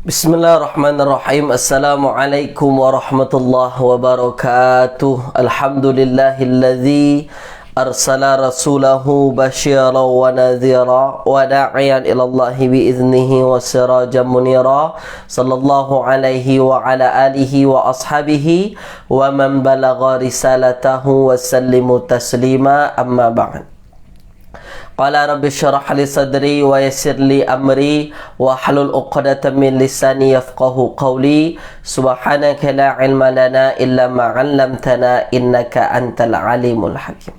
Bismillahirrahmanirrahim. Assalamualaikum warahmatullahi wabarakatuh. Alhamdulillahilladzi arsala rasulahu basyiran wa nadhira wa da'iyan ila Allahi biiznihi wa sirajan munira. Sallallahu alaihi wa ala alihi wa ashabihi wa man balagha risalatahu wa sallimu taslima, amma ba'd. Qala rabbi syrah li sadri wa yassir li amri wa hlul 'uqdatam min lisani yafqahu qawli. Subhanaka la ilma lana illa ma 'allamtana innaka antal alimul hakim.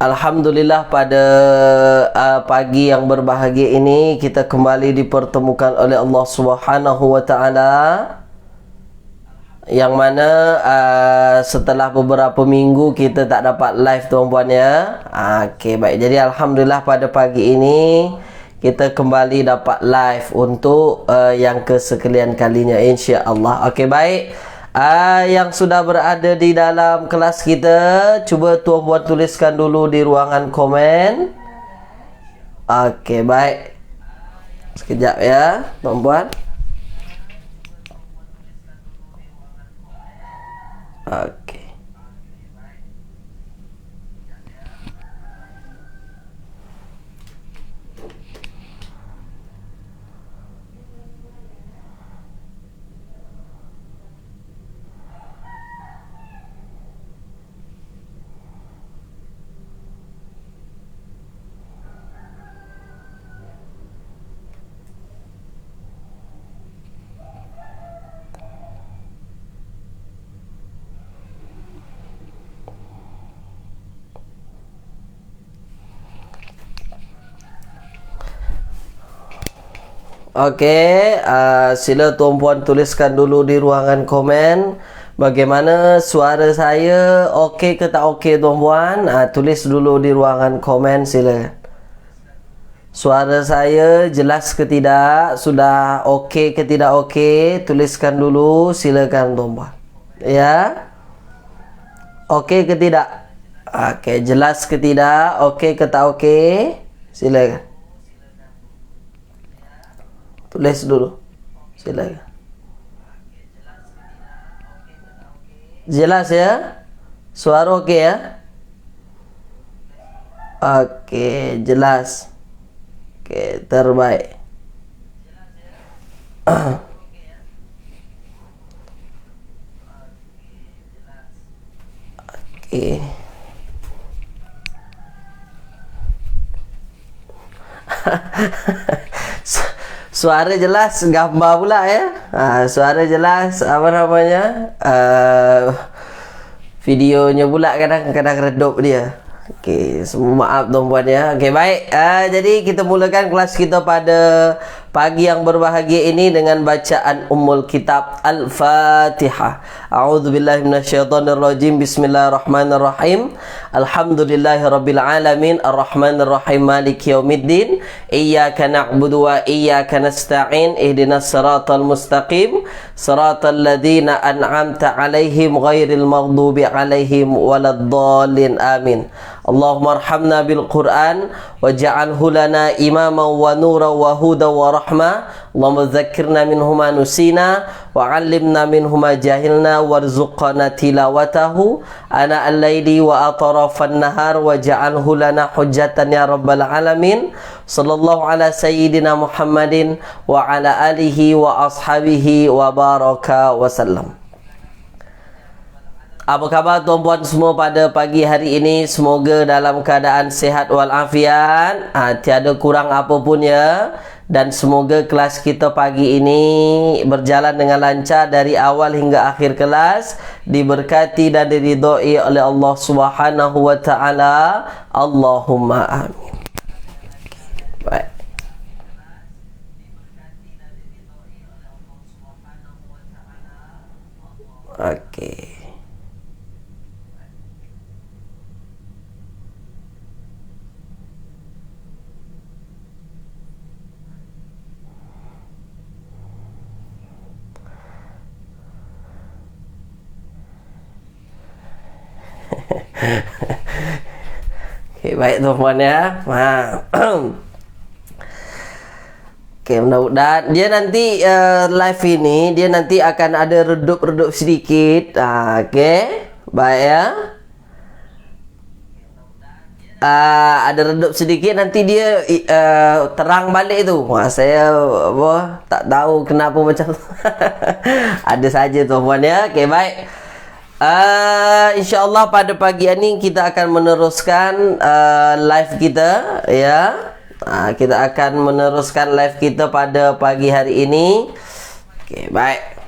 Alhamdulillah, pada pagi yang berbahagia ini kita kembali dipertemukan oleh Allah Subhanahu wa taala, yang mana setelah beberapa minggu kita tak dapat live, tuan-puan ya. Okey, baik. Jadi alhamdulillah pada pagi ini kita kembali dapat live untuk yang kesekian kalinya, insya-Allah. Okey, baik. Yang sudah berada di dalam kelas kita, cuba tuan-puan tuliskan dulu di ruangan komen. Okey, baik. Sekejap ya, tuan-puan. Okey. Okey, sila tuan-puan tuliskan dulu di ruangan komen bagaimana suara saya, okey ke tak okey tuan-puan. Tulis dulu di ruangan komen, sila. Suara saya jelas ke tidak, sudah okey ke tidak okey, tuliskan dulu, silakan tuan-puan. Ya. Okey ke tidak? Okey, jelas ke tidak, okey ke tak okey, silakan. Tulis dulu, silakan. Jelas ya? Suara okey ya? Okey, jelas. Okey, terbaik. Okey. Suara jelas, gambar pula ya. Suara jelas, apa namanya, videonya pula kadang-kadang redup dia. Okey, maaf tuan-puan ya. Okey, baik. Jadi kita mulakan kelas kita pada pagi yang berbahagia ini dengan bacaan Ummul Kitab Al-Fatihah. A'udzubillahi minasyaitonirrajim. Bismillahirrahmanirrahim. Alhamdulillahirabbil alamin, arrahmanirrahim, maliki yaumiddin. Iyyaka na'budu wa iyyaka nasta'in. Ihdinas siratal mustaqim, siratal ladzina an'amta 'alaihim ghairil maghdubi 'alaihim waladdallin. Amin. Allahumma arhamna bil Qur'an waj'alhu lana imaman wa nuran wa hudan wa rahmah. Allahumma dzakkirna minhu ma nusina wa 'allimna minhu ma jahilna warzuqna tilawatahu ana al-laili wa atrafan nahar waj'alhu lana hujjatan ya rabbal alamin. Sallallahu ala sayyidina Muhammadin wa ala alihi wa ashabihi wa baraka wa sallam. Apa khabar tuan-puan semua pada pagi hari ini? Semoga dalam keadaan sehat walafiat, tiada kurang apapun ya. Dan semoga kelas kita pagi ini berjalan dengan lancar dari awal hingga akhir kelas, diberkati dan diridhai oleh Allah Subhanahu wa taala. Allahumma amin. Baik. Oke, baik teman-teman ya. Oke, mudah-mudahan dia nanti live ini dia nanti akan ada redup-redup sedikit. Oke, baik ya. Ada redup sedikit nanti dia terang balik tu. Saya tak tahu kenapa macam tu. Ada saja tuan-tuan ya. Okey, baik. InsyaAllah pada pagi ini kita akan meneruskan live kita ya. Kita akan meneruskan live kita pada pagi hari ini. Okey, baik.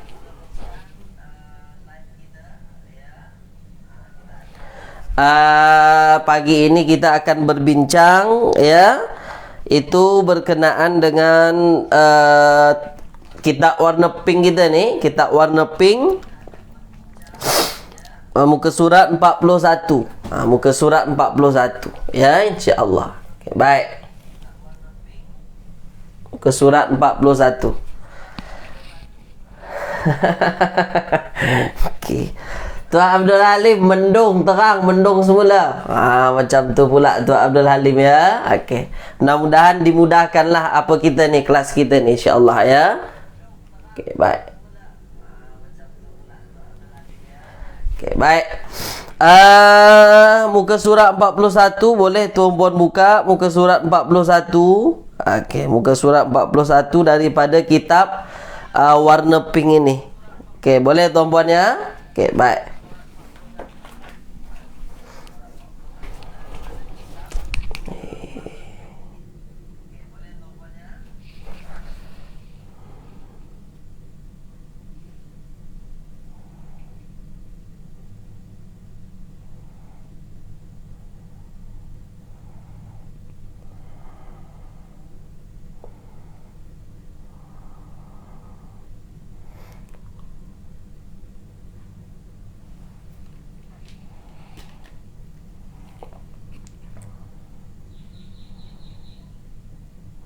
Pagi ini kita akan berbincang ya, itu berkenaan dengan kitab warna pink kita ni, kitab warna pink, muka surat 41. Muka surat 41 ya, insya-Allah. Okay, baik. Muka surat 41. Okey. Tuan Abdul Halim mendung terang, mendung semula. Macam tu pula Tuan Abdul Halim ya. Okey. Mudah-mudahan dimudahkanlah apa kita ni, kelas kita ni, insya-Allah ya. Okey, baik. Okay, baik. Muka surat 41 boleh tuan-puan buka muka surat 41. Okey, muka surat 41 daripada kitab warna pink ini. Okey, boleh tuan-puan ya? Okey, baik.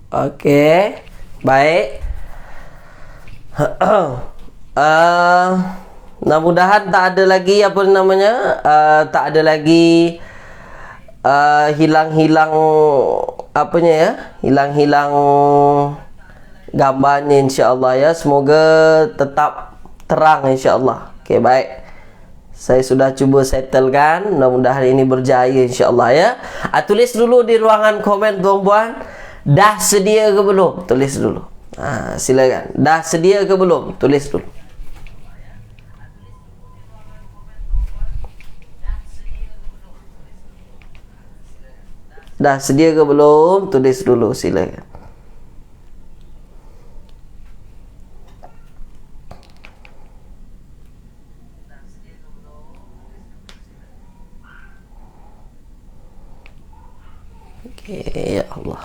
Okey, baik. Mudah-mudahan tak ada lagi apa namanya, tak ada lagi hilang-hilang apanya ya, hilang-hilang gambarnya insya-Allah ya. Semoga tetap terang insya-Allah. Okey, baik. Saya sudah cuba settlekan, mudah-mudahan ini berjaya insya-Allah ya. Tulis dulu di ruangan komen tuan-puan, dah sedia ke belum? Tulis dulu. Silakan. Dah sedia ke belum? Tulis dulu. Dah sedia ke belum? Tulis dulu, silakan. Okey, ya Allah.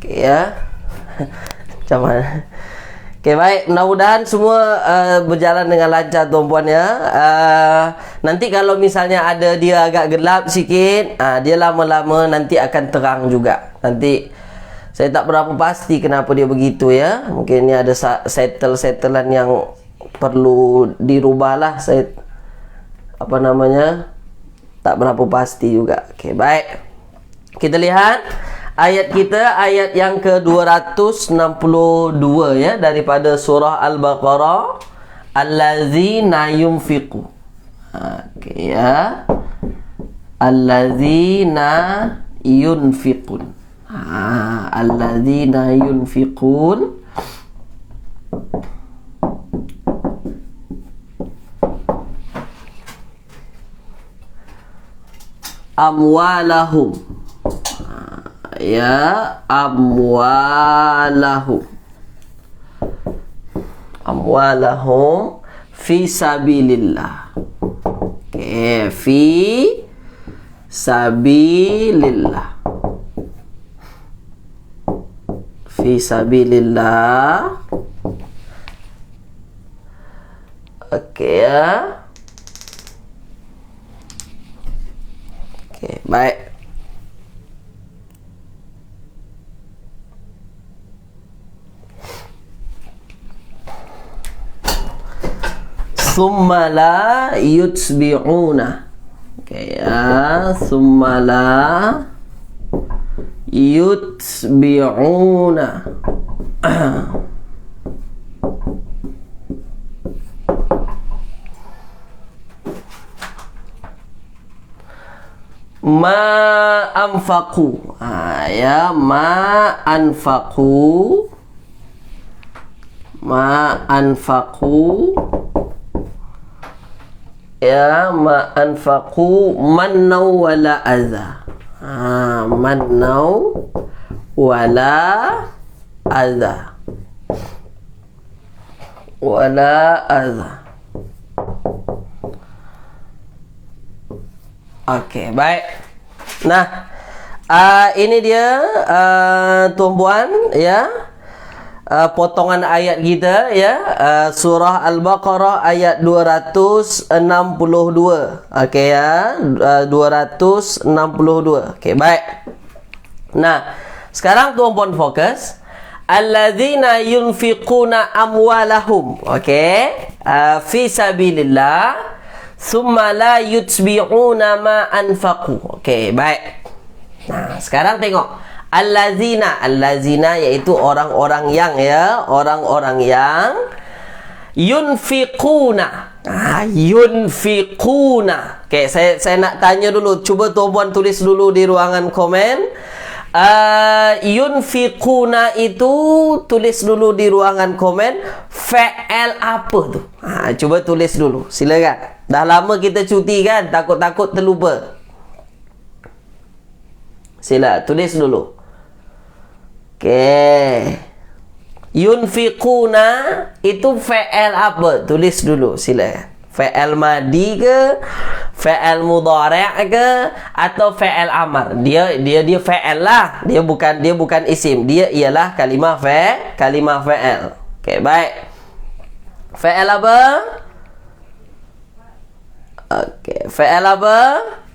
Okey ya. Macam mana? Okey, baik. Mudah-mudahan semua berjalan dengan lancar tuan-puan ya. Nanti kalau misalnya ada dia agak gelap sikit, dia lama-lama nanti akan terang juga. Nanti saya tak berapa pasti kenapa dia begitu ya. Mungkin ini ada settlean yang perlu dirubah lah. Saya apa namanya, tak berapa pasti juga. Okey, baik. Kita lihat ayat kita, ayat yang ke-262 ya, daripada surah Al-Baqarah, allazina yunfiqu. Okey ya. Allazina yunfiqun. Allazina yunfiqun amwalahum, ya, amwalahum fi sabilillah. Okey, fi sabilillah. Fi sabilillah. Okey ya. Okey, baik. Summa la yutbi'una. Okey ya, summa la yutbi'una. Ma anfaqu. Ya, ma anfaqu. Ma anfaqu. Ya, ma anfaqu mannau wala adha. Mannau wala adha. Wala adha. Okey, baik. Nah, ini dia tuan puan ya. Potongan ayat kita ya, surah Al-Baqarah ayat 262. Okey ya, 262. Okey, baik. Nah, sekarang tuan puan fokus. Alladzina yunfiquna amwalahum, okey, fi sabilillah, thumma la yutbi'una ma anfaqu. Okey, baik. Nah, sekarang tengok. Allazina, allazina iaitu orang-orang yang ya, orang-orang yang yunfiquna. Yunfiquna. Okey, saya nak tanya dulu, cuba tuan-puan tulis dulu di ruangan komen. Yunfiquna itu tulis dulu di ruangan komen, fa'al apa tu? Cuba tulis dulu, silakan. Dah lama kita cuti kan, takut-takut terlupa. Sila tulis dulu. Okey. Yunfiquna itu fa'al apa? Tulis dulu, sila. Fa'al madi ke, fa'al mudhari' ke, atau fa'al amar? Dia fa'al lah. Dia bukan isim. Dia ialah kalimah fa'al. Okey, baik. Fa'al apa? Okey, fa'al apa?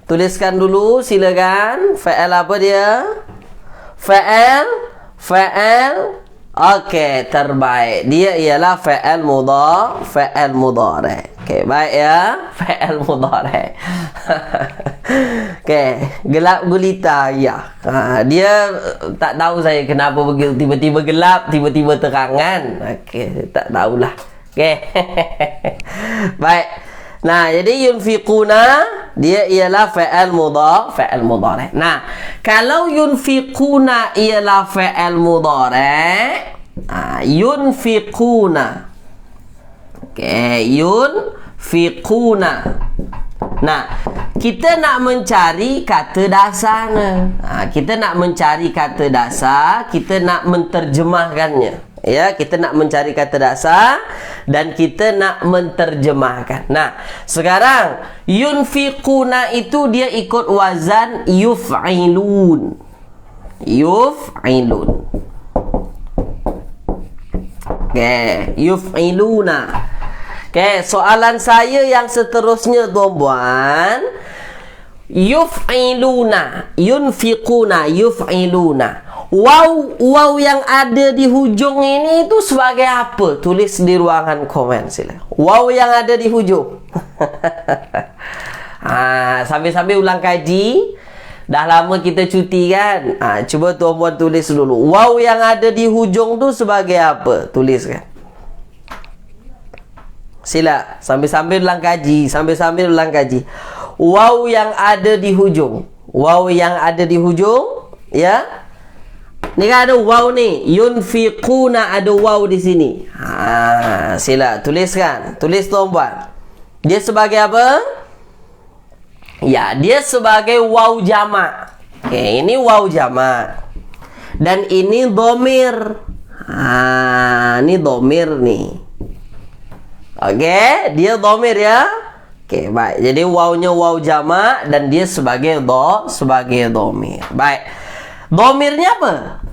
Tuliskan dulu, silakan. Fa'al apa dia? Fa'al. Okey, terbaik. Dia ialah fa'al mudhari'. Okey, baik ya. Fa'al mudhari'. Okey, gelap gulita ya. Dia tak tahu saya kenapa begitu, tiba-tiba gelap, tiba-tiba terangan. Okey, tak tahulah. Okey. Baik. Nah, jadi yunfiquna dia ialah fa'al mudhari'. Nah, kalau yunfiquna ialah fa'al mudhari', yunfiquna. Okey, yunfiquna. Nah, kita nak mencari kata dasarnya. Kita nak mencari kata dasar, kita nak menterjemahkannya. Ya, kita nak mencari kata dasar dan kita nak menterjemahkan. Nah, sekarang yunfiquna itu dia ikut wazan yuf'ilun. Yuf'ilun. Okey, yuf'iluna. Okey, soalan saya yang seterusnya tuan-puan, yuf'iluna, yunfiquna, yuf'iluna. Waw yang ada di hujung ini itu sebagai apa? Tulis di ruangan komen sila. Waw yang ada di hujung. Sambil-sambil ulang kaji. Dah lama kita cuti kan? Cuba tuan-puan tulis dulu. Waw yang ada di hujung tu sebagai apa? Tuliskan. Sila. Sambil-sambil ulang kaji. Sambil-sambil ulang kaji. Waw yang ada di hujung. Waw yang ada di hujung. Ya. Ni kan ada waw ni. Yunfiquna ada waw di sini. Sila tuliskan. Tulis tuan-puan. Dia sebagai apa? Ya, dia sebagai waw jamak. Okey, ini waw jamak. Dan ini dhamir. Ini dhamir ni. Okey, dia dhamir ya. Oke, baik. Jadi wawnya waw jamak dan dia sebagai domir. Baik. Domirnya apa?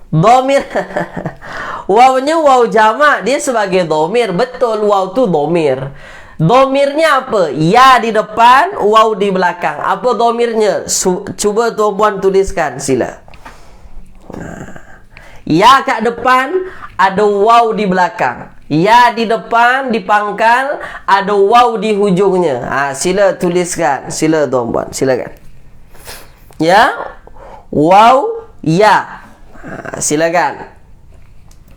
Domir. Wawnya waw jamak, dia sebagai domir. Betul, waw tuh domir. Domirnya apa? Ya di depan, waw di belakang. Apa domirnya? Coba tuan-puan tuliskan, sila. Ya kat depan, ada waw di belakang. Ya di depan, di pangkal, ada waw di hujungnya. Sila tuliskan. Sila tuan-puan, silakan. Ya, waw, ya. Silakan.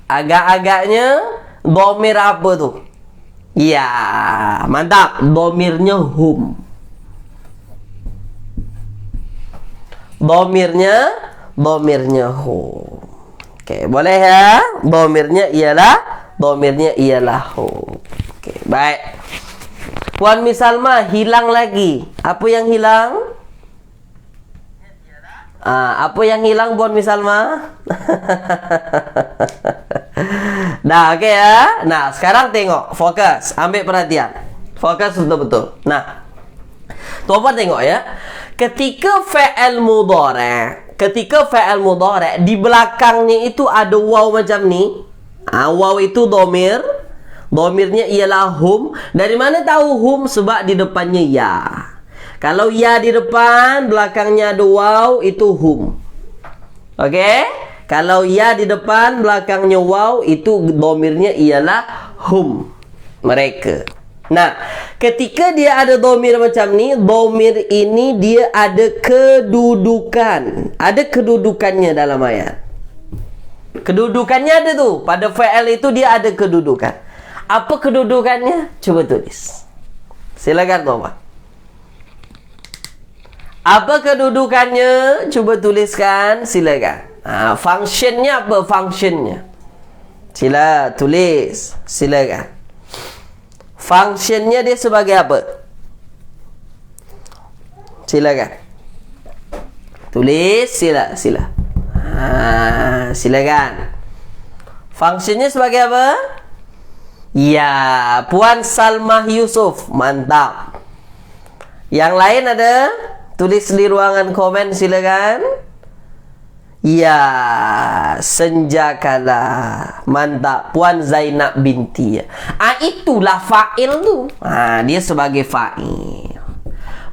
Agak-agaknya domir apa tu? Ya, mantap. Domirnya hum. Domirnya hum. Oke, boleh ya? Domirnya ialah hum. Oke, baik. Puan Miss Salma, hilang lagi. Apa yang hilang? Apa yang hilang Puan Miss Salma? Nah, oke ya. Nah, sekarang tengok, fokus, ambil perhatian. Fokus betul-betul. Nah, tuan-tuan tengok ya. Ketika fi'il mudhari' di belakangnya itu ada waw macam ni. Waw itu domir. Domirnya ialah hum. Dari mana tahu hum? Sebab di depannya ya. Kalau ya di depan, belakangnya ada waw, itu hum. Oke? Kalau ya di depan, belakangnya waw, itu domirnya ialah hum. Mereka. Nah, ketika dia ada domir macam ni, domir ini dia ada kedudukan. Ada kedudukannya dalam ayat. Kedudukannya ada tu. Pada fa'il itu dia ada kedudukan. Apa kedudukannya? Cuba tulis. Silakan tuan-tuan. Apa kedudukannya? Cuba tuliskan. Silakan. Functionnya apa? Functionnya. Sila tulis. Silakan. Functionnya dia sebagai apa? Silakan. Tulis. Sila. Silakan. Functionnya sebagai apa? Ya, Puan Salmah Yusuf. Mantap. Yang lain ada? Tulis di ruangan komen, silakan. Ya, senjakala. Mantap. Puan Zainab binti. Itulah fa'il tu. Dia sebagai fa'il.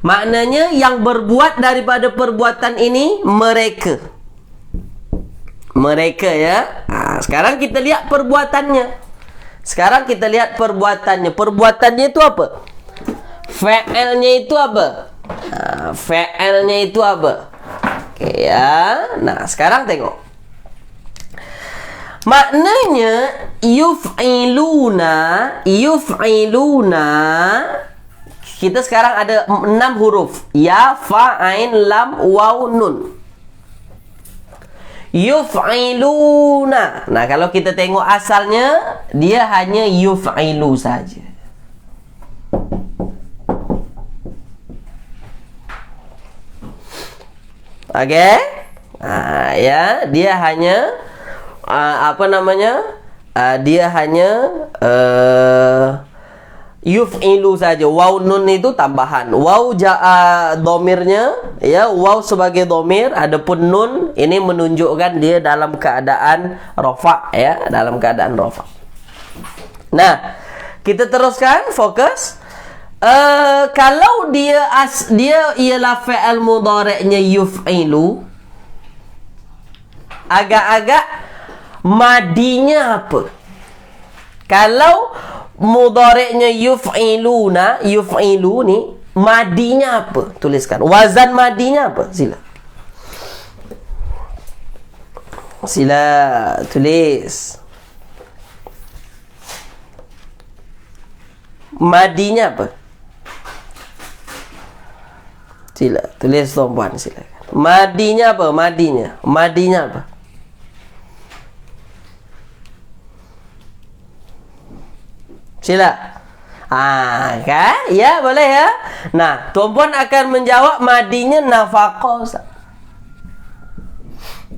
Maknanya yang berbuat daripada perbuatan ini mereka. Mereka ya. Sekarang kita lihat perbuatannya. Perbuatannya itu apa? Fa'ilnya itu apa? Oke ya. Nah, sekarang tengok. Maknanya yuf'iluna. Kita sekarang ada 6 huruf. Ya, fa, ain, lam, waw, nun. Yuf'iluna. Nah, kalau kita tengok asalnya, dia hanya yuf'ilu saja. Oke? Ya, dia hanya dia hanya yuf'ilu saja. Waw nun itu tambahan. Waw domirnya ya, waw sebagai domir, adapun nun ini menunjukkan dia dalam keadaan rafa ya, dalam keadaan rafa. Nah, kita teruskan, fokus. Kalau dia ialah fi'il mudhari'nya yuf'ilu, agak-agak madinya apa? Kalau mudhari'nya yuf'ilu ni, madinya apa? Tuliskan. Wazan madinya apa? Sila tulis. Madinya apa? Sila tulis tuan-puan, silakan. Madinya apa? Madinya apa? Sila. Kan? Ya, boleh ya. Nah, tuan-puan akan menjawab madinya nafaqah.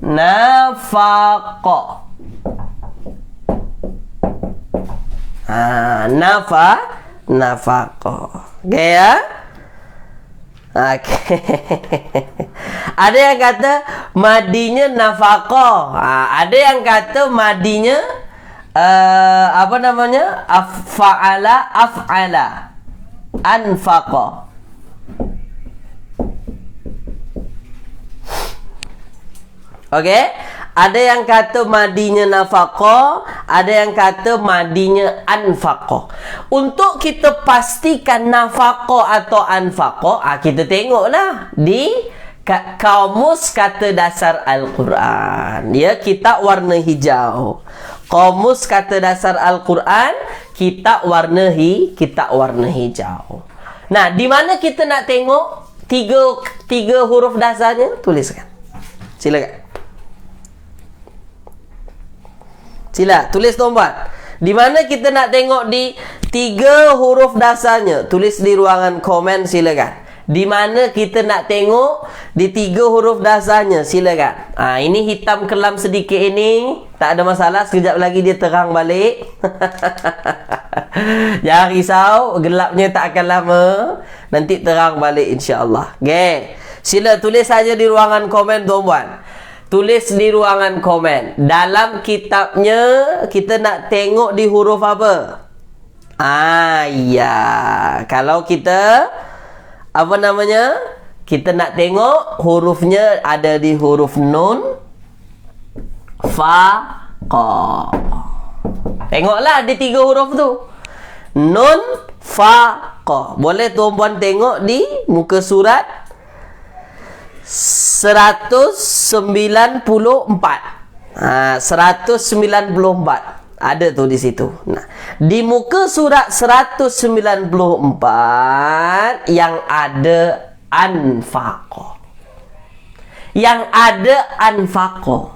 Nafaqah. nafaqah. Oke ya? Oke. Ada yang kata madinya nafaqah. Ada yang kata madinya apa namanya? Af'ala, anfaqa. Oke? Ada yang kata madinya nafaqah, ada yang kata madinya anfaqah. Untuk kita pastikan nafaqah atau anfaqah, kita tengoklah di kamus kata dasar Al-Quran. Ya, kita warna hijau. Kamus kata dasar Al-Quran, kita warna hijau. Nah, di mana kita nak tengok tiga huruf dasarnya? Tuliskan. Silakan. Sila, tulis tuan-puan. Di mana kita nak tengok di tiga huruf dasarnya? Tulis di ruangan komen, silakan. Di mana kita nak tengok di tiga huruf dasarnya? Silakan. Ini hitam kelam sedikit ini. Tak ada masalah, sekejap lagi dia terang balik. Jangan risau, gelapnya tak akan lama. Nanti terang balik insya-Allah. Okay. Sila tulis saja di ruangan komen tuan-puan. Tulis di ruangan komen. Dalam kitabnya kita nak tengok di huruf apa? Ya. Kalau kita apa namanya? Kita nak tengok hurufnya ada di huruf nun, fa, qa. Tengoklah di tiga huruf tu. Nun, fa, qa. Boleh tuan-puan tengok di muka surat 194. 194 ada tu di situ. Nah, di muka surat 194 yang ada anfaqah. Yang ada anfaqah.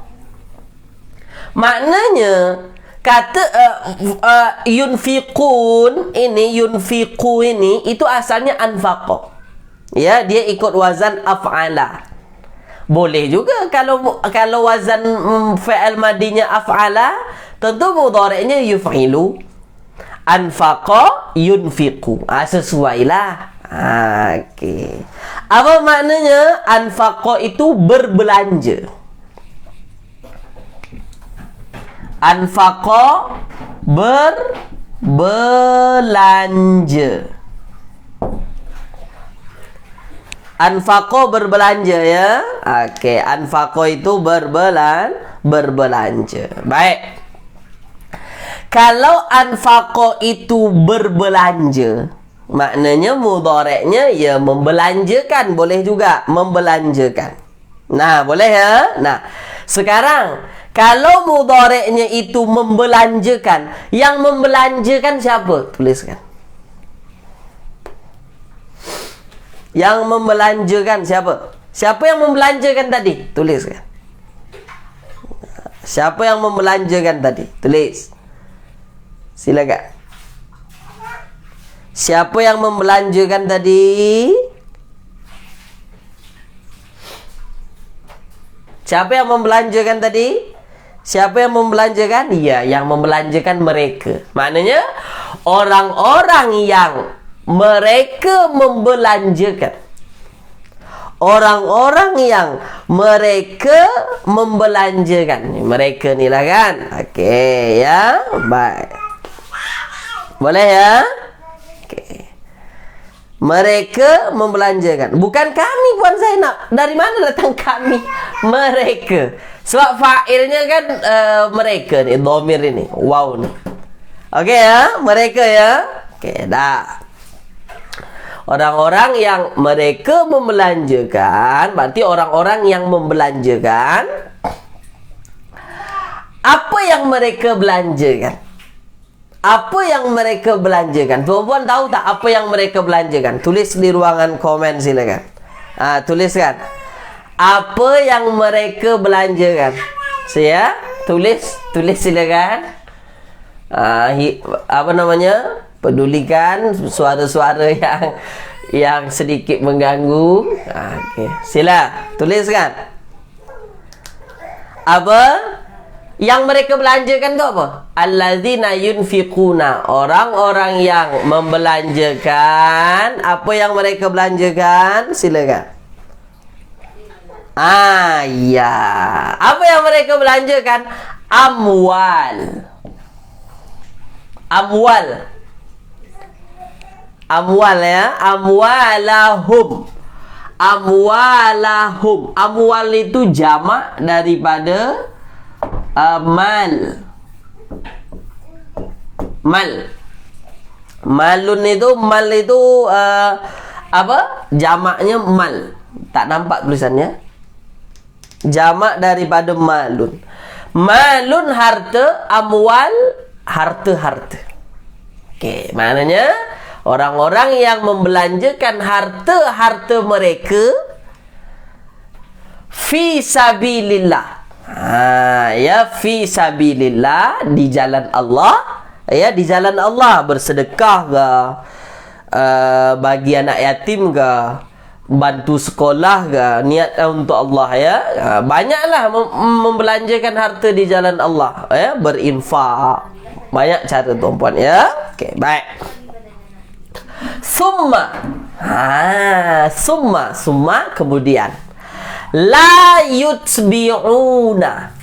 Maknanya kata yunfiqun ini, yunfiqu ini itu asalnya anfaqah. Ya, dia ikut wazan af'ala. Boleh juga kalau wazan fi'il madinya af'ala, tentu mudhari'nya yuf'ilu. Anfaqa yunfiqu. Sesuailah. Okey. Apa maknanya? Anfaqa itu berbelanja. Anfaqa berbelanja. Anfaqo berbelanja ya. Okey, anfaqo itu berbelanja. Baik. Kalau anfaqo itu berbelanja, maknanya mudhari'nya ya membelanjakan, boleh juga membelanjakan. Nah, boleh ya? Nah, sekarang kalau mudhari'nya itu membelanjakan, yang membelanjakan siapa? Tuliskan. Yang membelanjakan siapa? Siapa yang membelanjakan tadi? Tuliskan. Siapa yang membelanjakan tadi? Tulis. Silakan. Siapa yang membelanjakan tadi? Siapa yang membelanjakan tadi? Siapa yang membelanjakan? Iya, yang membelanjakan mereka. Maknanya orang-orang yang mereka membelanjakan. Orang-orang yang mereka membelanjakan. Mereka ni lah kan. Okey ya. Baik. Boleh ya? Okey. Mereka membelanjakan. Bukan kami, Puan Zainab. Dari mana datang kami? Mereka. Sebab fa'ilnya kan mereka ni. Dhamir ini. Wow ni. Okey ya. Mereka ya. Okey dah. Orang-orang yang mereka membelanjakan, berarti orang-orang yang membelanjakan. Apa yang mereka belanjakan? Apa yang mereka belanjakan? Tuan-puan tahu tak apa yang mereka belanjakan? Tulis di ruangan komen silakan. Tuliskan. Apa yang mereka belanjakan? Saya tulis silakan. Apa namanya? Pedulikan suara-suara yang sedikit mengganggu. Okey, sila tuliskan. Apa Yang mereka belanjakan itu apa? Alladzina yunfiquna. Orang-orang yang membelanjakan. Apa yang mereka belanjakan? Silakan. Ya. Apa yang mereka belanjakan? Amwal. Amwal ya. Amwalahum. Amwal itu jamak daripada mal. Mal itu apa? Jamaknya mal. Tak nampak tulisannya. Jamak daripada malun. Malun harta, amwal harta. Okey, maknanya orang-orang yang membelanjakan harta mereka fi sabilillah. Fi sabilillah, di jalan Allah. Ya, di jalan Allah, bersedekah ke, bagi anak yatim ke, bantu sekolah ke, niat untuk Allah ya. Banyaklah membelanjakan harta di jalan Allah ya, berinfak. Banyak cara tuan-puan ya. Okey, baik. Summa kemudian la yutbi'una.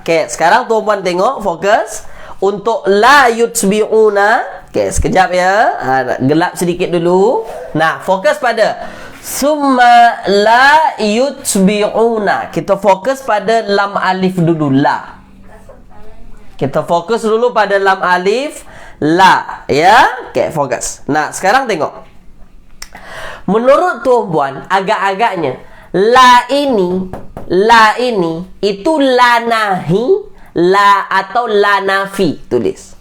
Okey, sekarang tuan-puan tengok, fokus. Untuk la yutbi'una. Okey, sekejap ya. Gelap sedikit dulu. Nah, fokus pada summa la yutbi'una. Kita fokus pada lam alif dulu, la. Kita fokus dulu pada lam alif, la. Ya. Okey, fokus. Nah, sekarang tengok. Menurut tuan-puan, agak-agaknya la ini itu la nahi, la atau la nafi, tulis.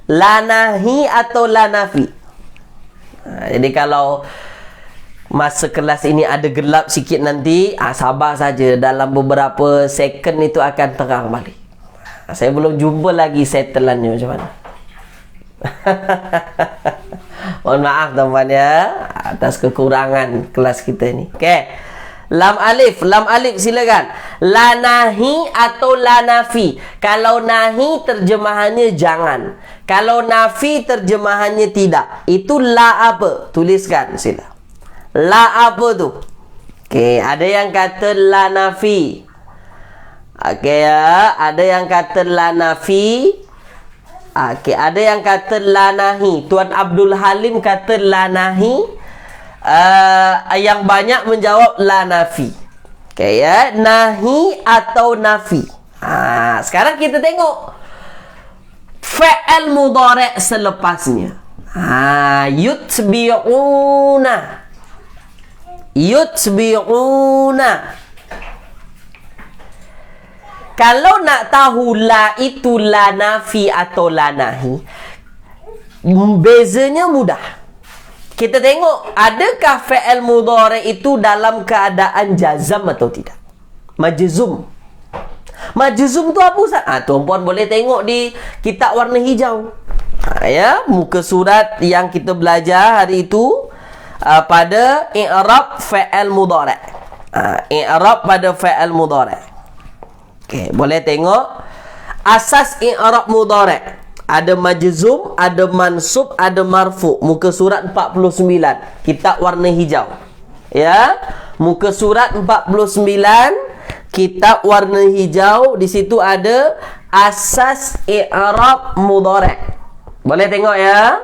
La nahi atau la nafi. Jadi kalau masa kelas ini ada gelap sikit nanti, sabar saja, dalam beberapa second itu akan terang balik. Saya belum jumpa lagi settleannya macam mana. Mohon maaf teman ya atas kekurangan kelas kita ni. Okey. Lam alif silakan. La nahi atau la nafi. Kalau nahi terjemahannya jangan. Kalau nafi terjemahannya tidak. Itu la apa? Tuliskan sila. La apa tu? Okey, ada yang kata la nafi. Okey ya, ada yang kata la nafi. Okey, ada yang kata la nahi. Tuan Abdul Halim kata la nahi. Yang banyak menjawab la nafi. Okay, ya. Nahi atau nafi. Sekarang kita tengok fa'al mudhari' selepasnya. Yutbi'una. Kalau nak tahu la itu la nafi atau la nahi, bezanya mudah. Kita tengok, adakah fi'il mudhari' itu dalam keadaan jazam atau tidak? Majzum. Majzum tu apa Ustaz? Tuan-puan boleh tengok di kitab warna hijau. Ya, muka surat yang kita belajar hari itu pada i'rab fi'il mudhari'. I'rab pada fi'il mudhari'. Okey, boleh tengok asas i'rab mudhari'. Ada majzum, ada mansub, ada marfu. Muka surat 49. Kitab warna hijau. Ya. Muka surat 49. Kitab warna hijau. Di situ ada asas i'rab mudhari'. Boleh tengok ya.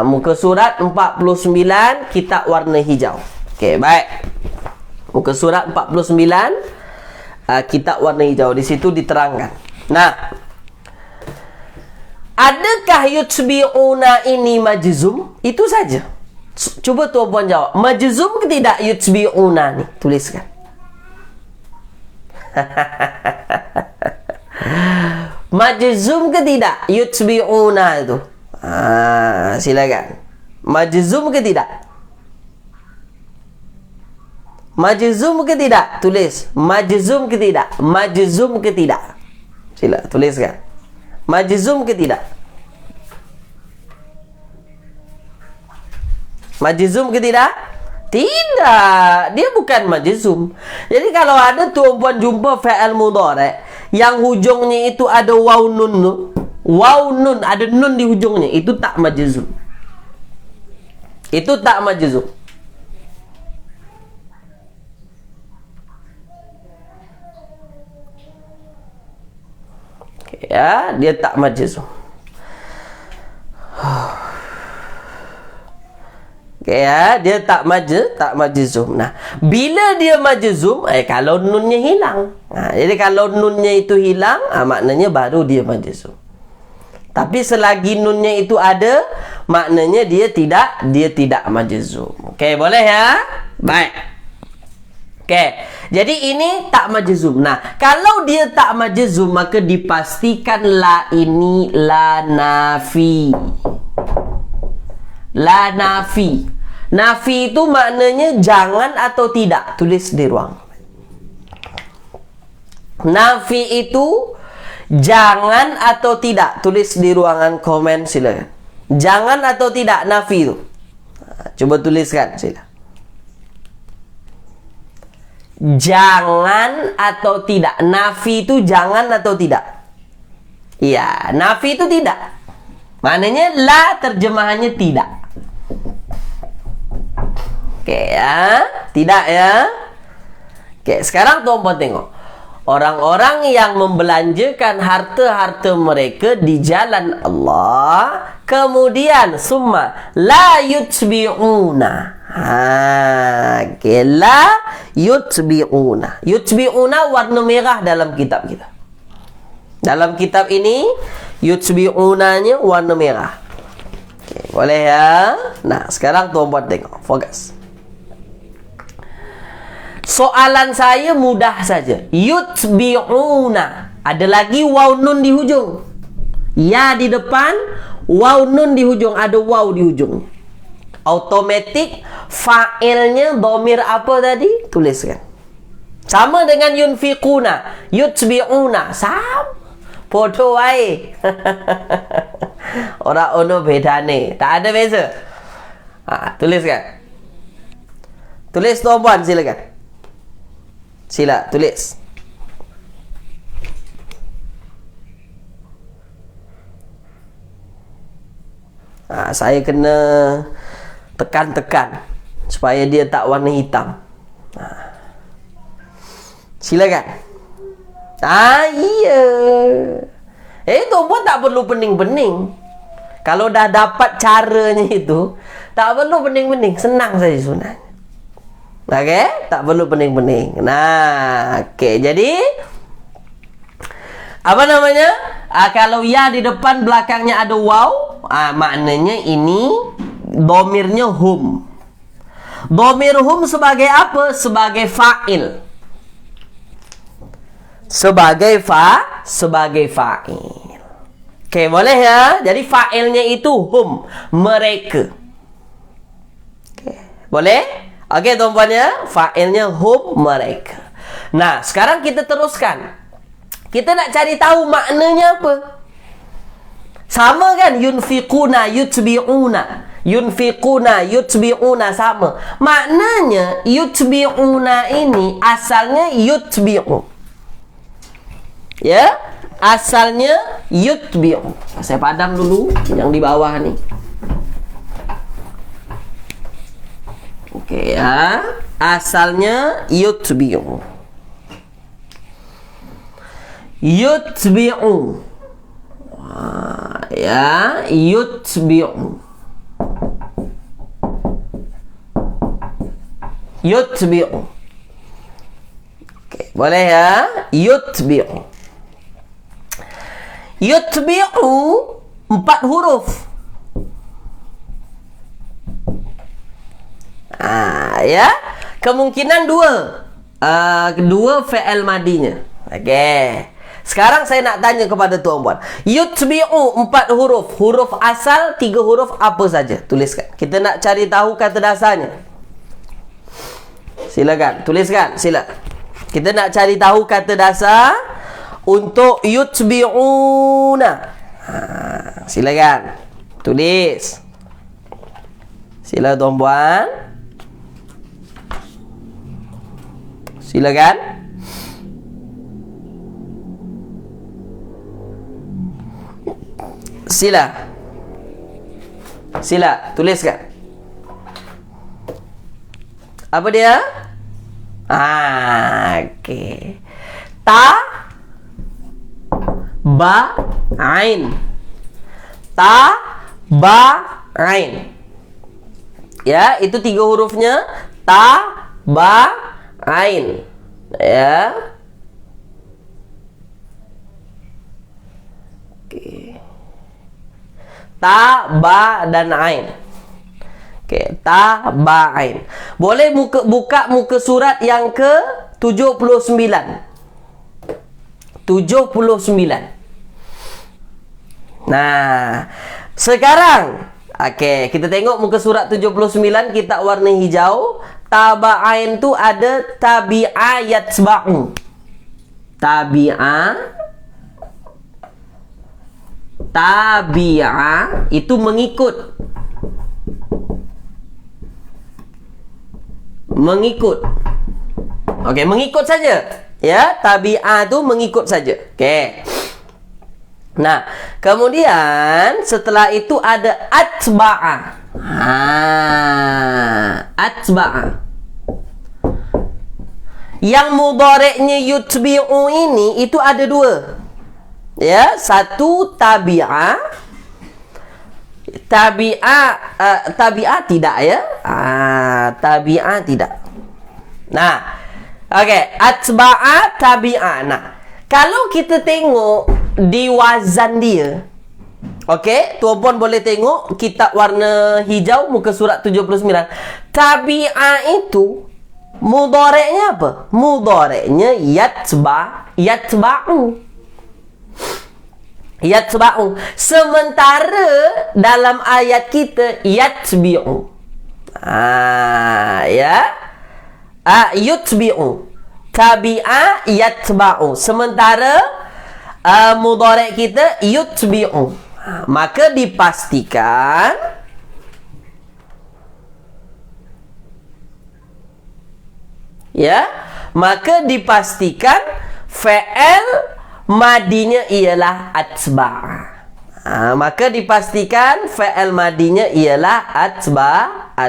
Muka surat 49. Kitab warna hijau. Okey, baik. Muka surat 49. Kitab warna hijau. Di situ diterangkan. Nah, adakah yutbi'una ini majzum? Itu saja. Cuba tuan-puan jawab. Majzum ke tidak yutbi'una ni? Tuliskan. Majzum ke tidak yutbi'una itu? Silakan. Majzum ke tidak? Majzum ke tidak? Tulis. Majzum ke tidak? Majzum ke tidak? Sila tuliskan. Majzum ke tidak? Majzum ke tidak? Tidak, dia bukan majzum. Jadi kalau ada tuan-puan jumpa fi'il mudhari' yang hujungnya itu ada waw nun, ada nun di hujungnya, itu tak majzum. Itu tak majzum. Ya, dia tak majzum. Ya, dia tak majzum. Nah, bila dia majzum, kalau nunnya hilang. Nah, jadi kalau nunnya itu hilang, maknanya baru dia majzum. Tapi selagi nunnya itu ada, maknanya dia tidak majzum. Okey, boleh ya? Baik. Okey. Jadi ini tak majzum. Nah, kalau dia tak majzum, maka dipastikan la ini la nafi. La nafi. Nafi itu maknanya jangan atau tidak. Tulis di ruang. Nafi itu jangan atau tidak. Tulis di ruangan komen silakan. Jangan atau tidak nafi itu. Coba tuliskan silakan. Jangan atau tidak. Nafi itu jangan atau tidak. Iya, nafi itu tidak. Maknanya la terjemahannya tidak. Oke ya, tidak ya. Oke, sekarang tuan-puan tengok. Orang-orang yang membelanjakan harta-harta mereka di jalan Allah, kemudian summa la yutbi'una. Oke, la yutbi'una. Yutbi'una warna merah dalam kitab kita. Dalam kitab ini yutbi'unanya warna merah. Oke, boleh ya. Nah, sekarang tuan-puan tengok, fokus. Soalan saya mudah saja. Yutbi'una. Ada lagi waw nun di hujung. Ya di depan, waw nun di hujung. Ada waw di hujung. Automatik fa'ilnya domir apa tadi? Tuliskan. Sama dengan yunfiquna, yutbi'una. Sama. Podo wae. Orang ono bedane. Tak ada beza. Tuliskan. Tulis tuan-puan silakan. Sila tulis. Saya kena tekan-tekan supaya dia tak warna hitam. Silakan. Iya. Tuan-puan tak perlu pening-pening. Kalau dah dapat caranya itu, tak perlu pening-pening. Senang saja sebenarnya. Okey, tak perlu pening-pening. Nah, okey. Jadi apa namanya? Kalau ya di depan belakangnya ada waw, maknanya ini domirnya hum. Domir hum sebagai apa? Sebagai fa'il. Sebagai fa'il. Okey, boleh ya? Jadi fa'ilnya itu hum, mereka. Okey, boleh? Okey tuan-puan ya, fa'ilnya hum, mereka. Nah, sekarang kita teruskan. Kita nak cari tahu maknanya apa. Sama kan? Yunfiquna, yutbi'una. Yunfiquna, yutbi'una sama. Maknanya yutbi'una ini asalnya yutbi'u. Ya, asalnya yutbi'u. Saya padam dulu yang di bawah nih. Oke ya, asalnya yutbi'u. Yutbi'u. Ya, yutbi'u. Yutbi'u. Oke, boleh ya? Yutbi'u. Yutbi'u 4 huruf. Ya, kemungkinan dua fi'il madinya. Okey. Sekarang saya nak tanya kepada tuan-puan. Yutbi'u 4 huruf. Huruf asal 3 huruf apa saja? Tuliskan. Kita nak cari tahu kata dasarnya. Silakan, tuliskan, sila. Kita nak cari tahu kata dasar untuk yutbi'una. Silakan. Tulis. Sila tuan-puan. Silakan. Sila, tuliskan. Apa dia? Okey. Ta, ba, ain. Ta, ba, ain. Ya, itu 3 hurufnya. Ta, ba, ain. Ya. Oke. Ta, ba, dan ain. Oke, ta, ba, ain. Boleh buka muka surat yang ke 79. 79. Nah, sekarang oke, kita tengok muka surat 79, kita warna hijau. Taba'ain tu ada tabi'a yatsba'u. Tabi'a itu mengikut. Okey, mengikut saja. Ya, tabi'a tu mengikut saja. Okey. Nah, kemudian setelah itu ada atba'a. Atba'a. Yang mudhari'nya yutbi'u ini itu ada 2. Ya, satu tabi'a. Tabi'a tidak ya. Tabi'a tidak. Nah, okey, atba'a tabi'a. Nah, kalau kita tengok di wazan dia, okey, tuan-puan boleh tengok kitab warna hijau muka surat 79. Tabi'a itu mudhari'nya apa? Mudhari'nya yatba'u. Sementara dalam ayat kita yatbi'u. Yutbi'u. Tabi'a yatba'u. Sementara mudhari' kita yutbi'u. Maka dipastikan fi'il madinya ialah atba'a. Maka dipastikan fi'il madinya ialah atba'a.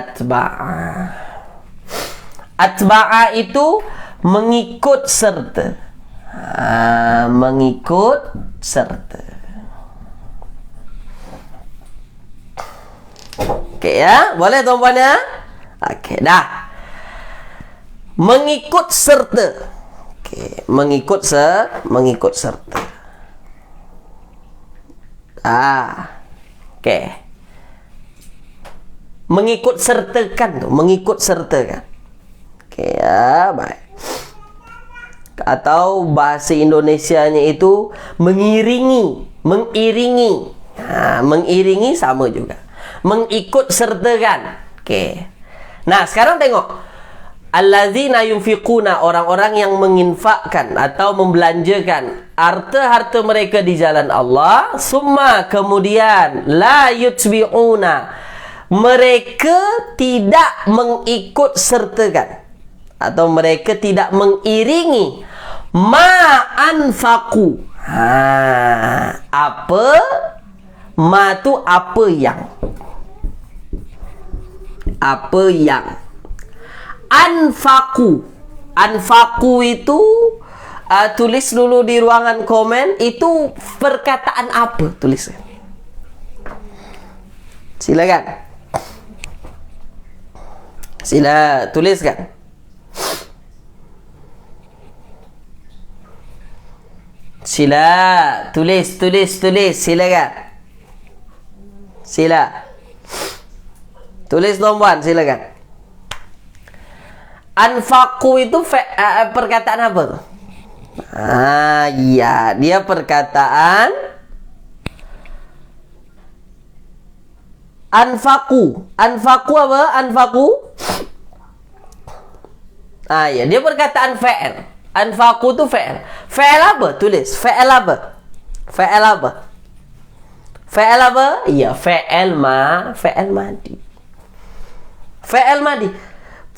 Atba'a itu mengikut serta. Mengikut serta. Okey ya, boleh tuan-puan ya? Okey, dah. Mengikut serta. Okey, mengikut serta. Okey. Mengikut sertakan tu, mengikut sertakan. Okey ya, baik. Atau bahasa Indonesianya itu mengiringi. Mengiringi sama juga. Mengikut sertakan. Okey. Nah, sekarang tengok. Allazina yunfiquna, orang-orang yang menginfakkan atau membelanjakan harta-harta mereka di jalan Allah. Summa, kemudian la yutbi'una, mereka tidak mengikut sertakan atau mereka tidak mengiringi ma anfaqu. Apa? Ma tu apa yang. Anfaqu. Anfaqu itu tulis dulu di ruangan komen. Itu perkataan apa? Tulis. Silakan. Tuliskan. Tulis. Silakan. Tulis tuan-puan, silakan. Anfaqu itu perkataan apa tuh? Ya, dia perkataan anfaqu. Anfaqu apa? Anfaqu? Ya, dia perkataan fa'il. Anfaqu itu fa'il. Fa'il apa? Tulis. Fa'il apa? Iya, fa'il madi.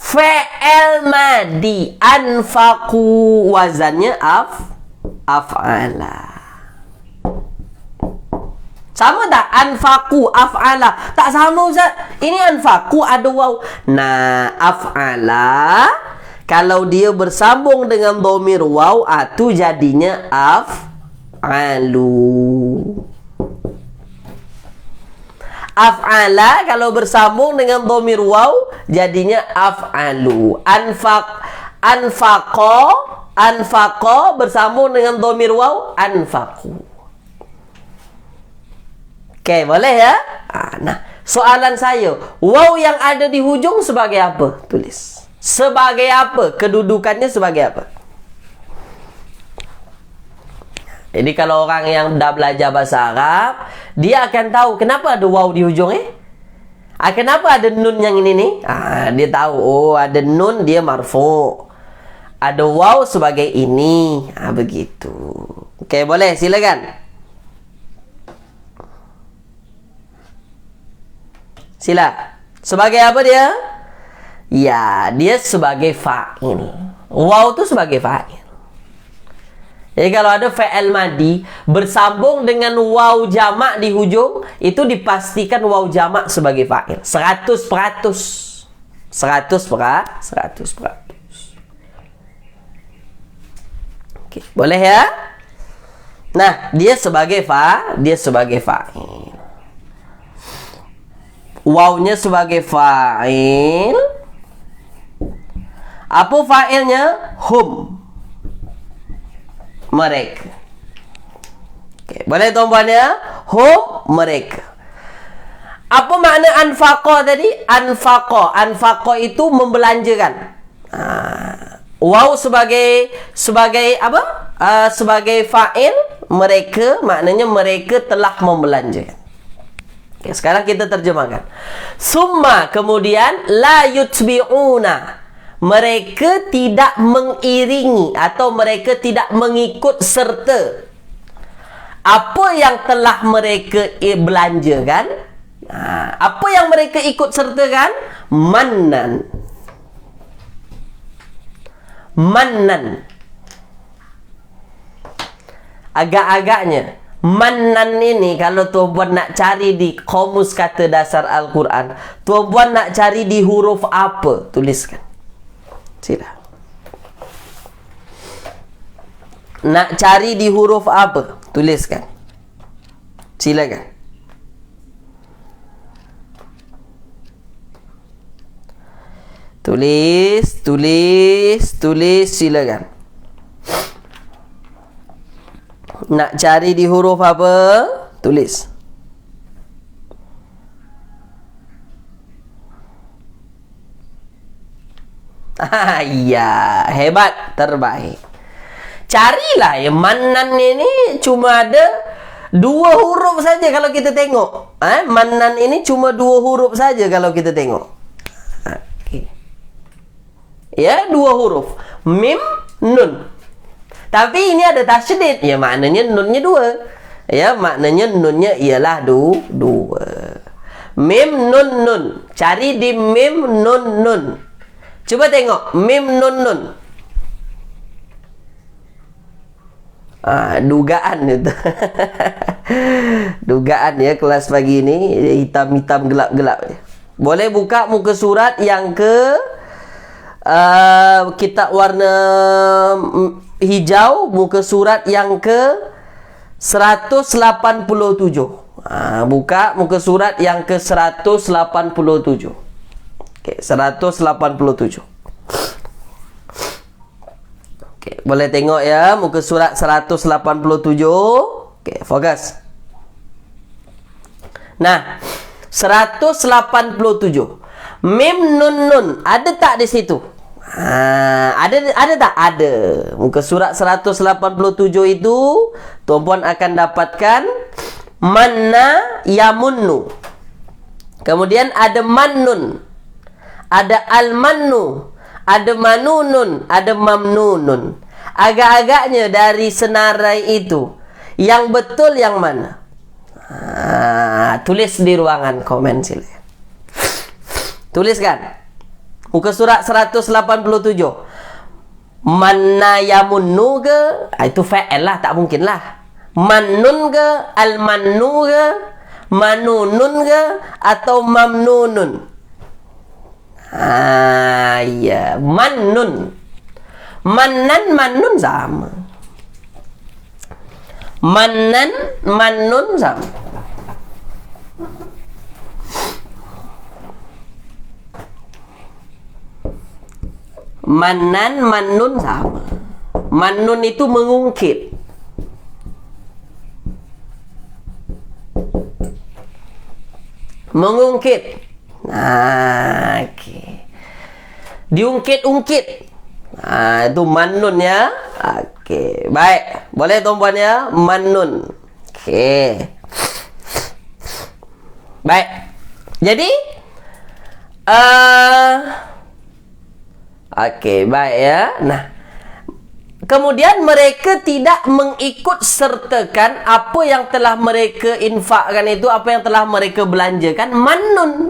Fi'il madi. Anfaqu wazannya af'ala. Sama tak? Anfaqu, af'ala. Tak sama Ustaz. Ini anfaqu ada waw. Nah, af'ala kalau dia bersambung dengan dhamir waw, itu jadinya af'alu. Af'ala kalau bersambung dengan dhamir waw, jadinya af'alu. Anfaqo bersambung dengan dhamir waw, anfaqu. Oke, boleh ya? Nah, soalan saya, waw yang ada di hujung sebagai apa? Tulis. Sebagai apa? Kedudukannya sebagai apa? Jadi kalau orang yang dah belajar bahasa Arab, dia akan tahu kenapa ada waw di hujung kenapa ada nun yang ini nih? Dia tahu, oh ada nun dia marfu. Ada waw sebagai ini. Begitu. Oke, boleh, silakan. Sila. Sebagai apa dia? Ya, dia sebagai fa'il. Waw itu sebagai fa'il. Jadi kalau ada fi'il madi bersambung dengan waw jamak di hujung, itu dipastikan waw jamak sebagai fa'il. 100%. 100%. Oke, boleh ya? Nah, dia sebagai fa'il. Wawnya sebagai fa'il. Apa fa'ilnya? Hum. Mereka. Oke, boleh tuan-puan ya? Hum, mereka. Apa makna anfaqo tadi? Anfaqo itu membelanjakan. Waw sebagai apa? Sebagai fa'il, mereka, maknanya mereka telah membelanjakan. Oke, sekarang kita terjemahkan. Summa, kemudian la yutbi'una. Mereka tidak mengiringi atau mereka tidak mengikut serta apa yang telah mereka belanjakan. Apa yang mereka ikut sertakan? Mannan. Agak-agaknya Mannan ini kalau tuan-puan nak cari di Kamus Kata Dasar Al-Quran, tuan-puan nak cari di huruf apa? Tuliskan. Sila. Nak cari di huruf apa? Tuliskan. Silakan. Tulis, silakan. Nak cari di huruf apa? Tulis. Ya, hebat, terbaik. Carilah ya, Mannan ini cuma ada 2 huruf saja kalau kita tengok. Mannan ini cuma 2 huruf saja kalau kita tengok. Ya, 2 huruf. Mim, nun. Tapi ini ada tasydid. Ya, maknanya nunnya 2. Ya, maknanya nunnya ialah 2. Mim, nun. Cari di mim, nun. Coba tengok. Mim, nun. Dugaan itu. Dugaan ya kelas pagi ini. Hitam-hitam, gelap-gelap. Boleh buka muka surat yang ke kita warna hijau, muka surat yang ke 187. Buka muka surat yang ke 187. Oke, 187. Oke, boleh tengok ya muka surat 187. Oke, fokus. Nah, 187. Mim nun ada tak di situ? Ada tak? Ada. Muka surat 187 itu tuan-puan akan dapatkan manna yamunnu. Kemudian ada mannun, ada al-mannu, ada manunun, ada mamnunun. Agak-agaknya dari senarai itu yang betul yang mana? Tulis di ruangan komen sini. Tuliskan. Muka surat 187. Manna yamunnu ke? Itu fa'il lah, tak mungkin lah. Mannun ke? Al-mannu ke? Manunun ke? Atau mamnunun? Ya, mannun. Mannan, mannun sama. Mannan, mannun sama. Mannan, mannun sama. Mannun itu mengungkit. Mengungkit. Nah, okay. Diungkit-ungkit. Nah, itu mannun ya. Okey, baik. Boleh tuan-puan ya? Mannun. Okey. Baik. Jadi okey, baik ya. Nah, kemudian mereka tidak mengikut sertakan apa yang telah mereka infakkan itu, apa yang telah mereka belanjakan. Mannun,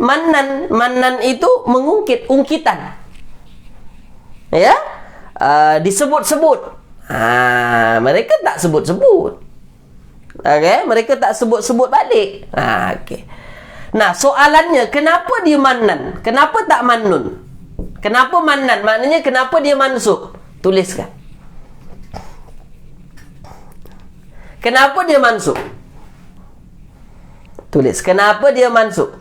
mannan itu mengungkit, ungkitan. Ya? Disebut-sebut. Mereka tak sebut-sebut. Okey, mereka tak sebut-sebut balik. Okey. Nah, soalannya, kenapa dia mannan? Kenapa tak mannun? Kenapa mannan? Maknanya kenapa dia mansub? Tuliskan. Kenapa dia mansub? Tulis. Kenapa dia mansub?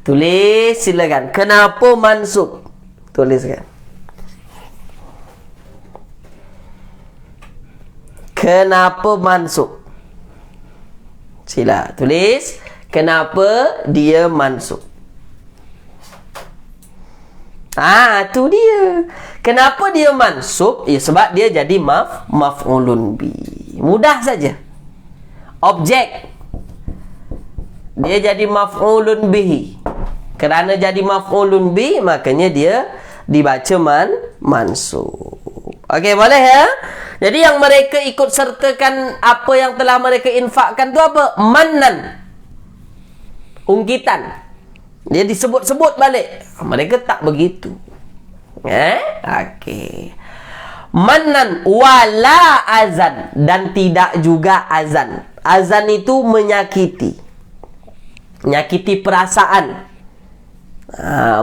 Tulis, silakan. Kenapa mansub? Tuliskan. Kenapa mansub? Sila tulis. Kenapa dia mansub? Tu dia. Kenapa dia mansub? Ya, sebab dia jadi maf'ulun bi. Mudah saja. Objek. Dia jadi maf'ulun bihi. Kerana jadi maf'ulun bi, makanya dia dibaca mansub. Okey, boleh ya? Jadi yang mereka ikut sertakan apa yang telah mereka infakkan tu apa? Mannan. Ungkitan. Dia disebut-sebut balik. Mereka tak begitu. Okey. Mannan wala azan, dan tidak juga azan. Azan itu menyakiti. Menyakiti perasaan.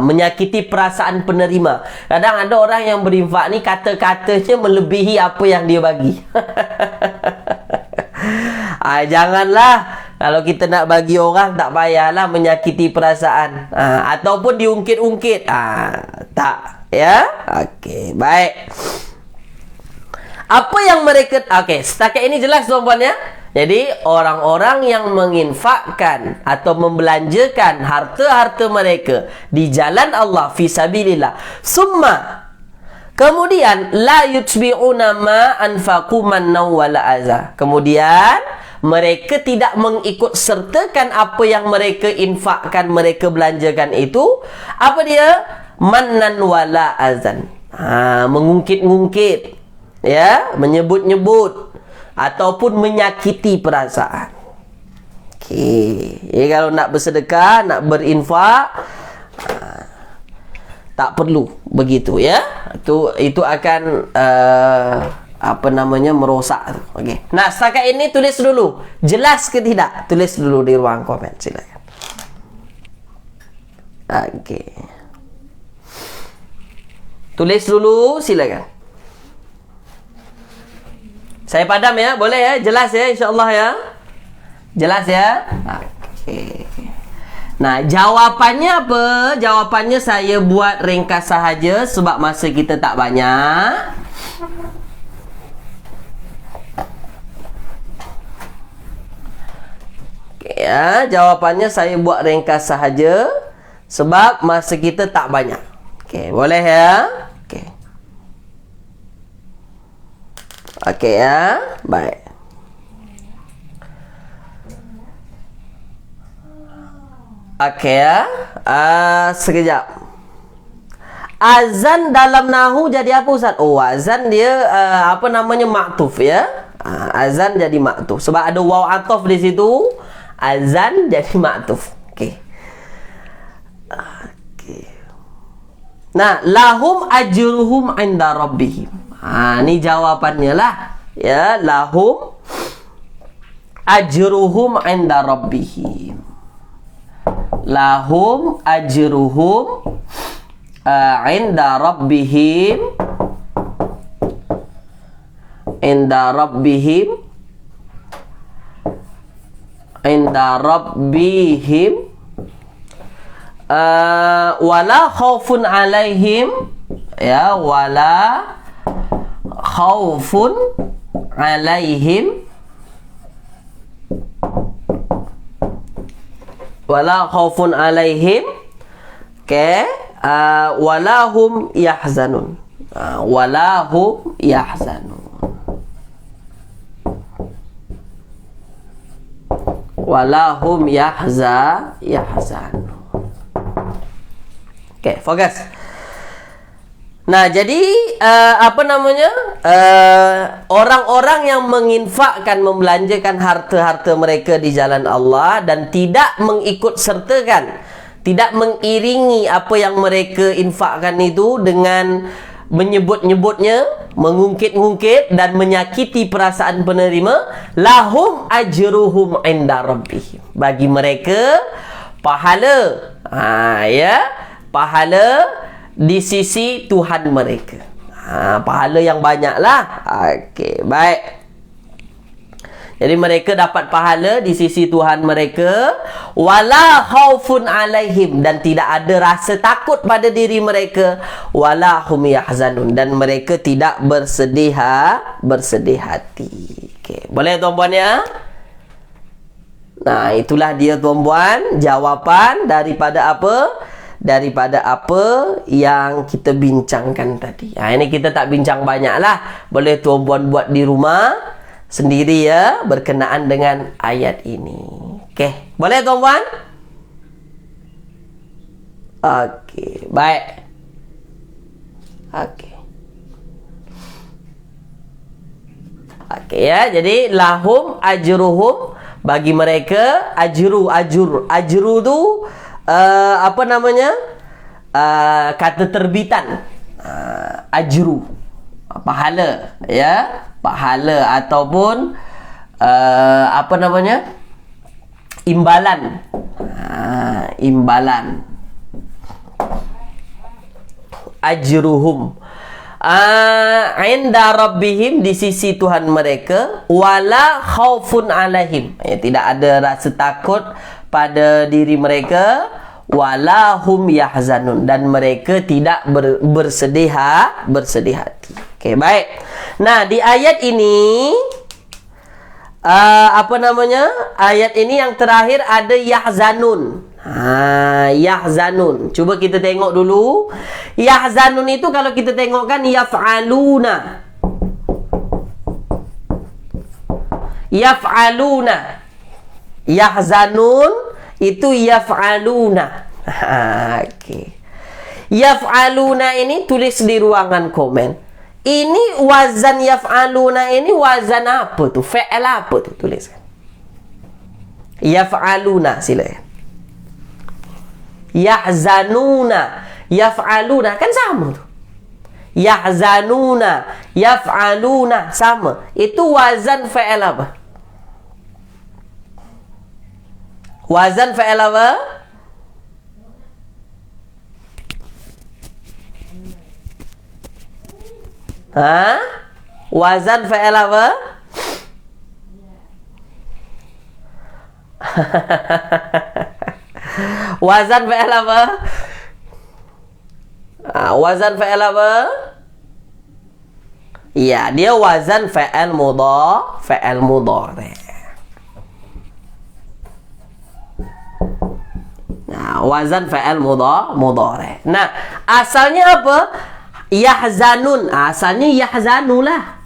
Menyakiti perasaan penerima. Kadang ada orang yang berinfak ni kata-katanya melebihi apa yang dia bagi. Janganlah. Kalau kita nak bagi orang, tak payahlah menyakiti perasaan. Ataupun diungkit-ungkit. Tak. Ya? Okey, baik. Apa yang mereka... Okey, setakat ini jelas tuan-puan ya? Jadi, orang-orang yang menginfakkan atau membelanjakan harta-harta mereka di jalan Allah, fisabilillah. Summa. Kemudian, la yutbi'una ma anfaqu mannaw wala azza. Kemudian, mereka tidak mengikut sertakan apa yang mereka infakkan, mereka belanjakan itu. Apa dia? Mannan wala azan. Mengungkit-ungkit. Ya, menyebut-nyebut. Ataupun menyakiti perasaan. Okey. Kalau nak bersedekah, nak berinfak, tak perlu begitu ya. Itu akan merosak. Okey. Nah, setakat ini tulis dulu. Jelas ke tidak? Tulis dulu di ruang komen, silakan. Okey. Tulis dulu, silakan. Saya padam ya, boleh ya? Jelas ya, insya-Allah ya. Jelas ya? Okey. Nah, jawapannya apa? Jawapannya saya buat ringkas sahaja sebab masa kita tak banyak. Okey ya, jawapannya saya buat ringkas sahaja sebab masa kita tak banyak. Okey, boleh ya? Okey. Okey ya, baik. Okey ya, sekejap. Azan dalam nahu jadi apa Ustaz? Oh, azan dia maktuf ya. Azan jadi maktuf sebab ada waw atof di situ. Azan jadi maktuf. Okey. Okey. Nah, lahum ajruhum 'inda rabbihim. Ni jawapannya lah. Ya, lahum ajruhum 'inda rabbihim. Lahum ajruhum 'inda rabbihim. 'Inda rabbihim. 'Inda rabbihim. Wala khaufun 'alaihim. Ya, wala khaufun 'alaihim. Wala khaufun 'alaihim. Okay. Wala hum yahzanun. Wala hum yahzanun. Wala hum yahzanun. Okay, fokus. Nah, jadi orang-orang yang menginfakkan, membelanjakan harta-harta mereka di jalan Allah dan tidak mengikut sertakan, tidak mengiringi apa yang mereka infakkan itu dengan menyebut-nyebutnya, mengungkit-ungkit dan menyakiti perasaan penerima, lahum ajruhum 'inda rabbihim. Bagi mereka pahala, pahala di sisi Tuhan mereka. Pahala yang banyaklah. Okey, baik. Jadi mereka dapat pahala di sisi Tuhan mereka. Wala khaufun 'alaihim, dan tidak ada rasa takut pada diri mereka. Wala hum yahzanun, dan mereka tidak bersedih hati. Okey, boleh tuan-puan ya? Nah, itulah dia tuan-puan jawapan daripada apa? Daripada apa yang kita bincangkan tadi. Ini kita tak bincang banyak lah. Boleh tuan-puan buat di rumah sendiri ya, berkenaan dengan ayat ini. Okey, boleh tuan-puan? Okey, baik. Okey. Okey ya, jadi lahum ajruhum, bagi mereka ajru tu apa namanya? Kata terbitan. Ajru, pahala ya, pahala ataupun apa namanya, imbalan. Imbalan ajruhum 'inda rabbihim, di sisi Tuhan mereka. Wala khaufun 'alaihim, tidak ada rasa takut pada diri mereka. Wala hum yahzanun, dan mereka tidak bersedih hati. Okey, baik. Nah, di ayat ini apa namanya? Ayat ini yang terakhir ada yahzanun. Yahzanun. Cuba kita tengok dulu. Yahzanun itu kalau kita tengok kan yaf'aluna. Yaf'aluna. Yahzanun itu yaf'aluna. Okey. Yaf'aluna ini tulis di ruangan komen. Ini wazan yaf'aluna ini wazan apa tu? Fi'il apa tu? Tuliskan. Yaf'aluna, silakan. Yahzanuna, yaf'aluna kan sama tu. Yahzanuna, yaf'aluna sama. Itu wazan fi'il apa? Wazan fi'il apa? Wazan fi'il apa? Wazan fi'il apa? Wazan fi'il apa? Ya, dia wazan fi'il mudhari'. Wazan fa'al mudhari'. Nah, asalnya apa? Yahzanun. Asalnya yahzanu lah.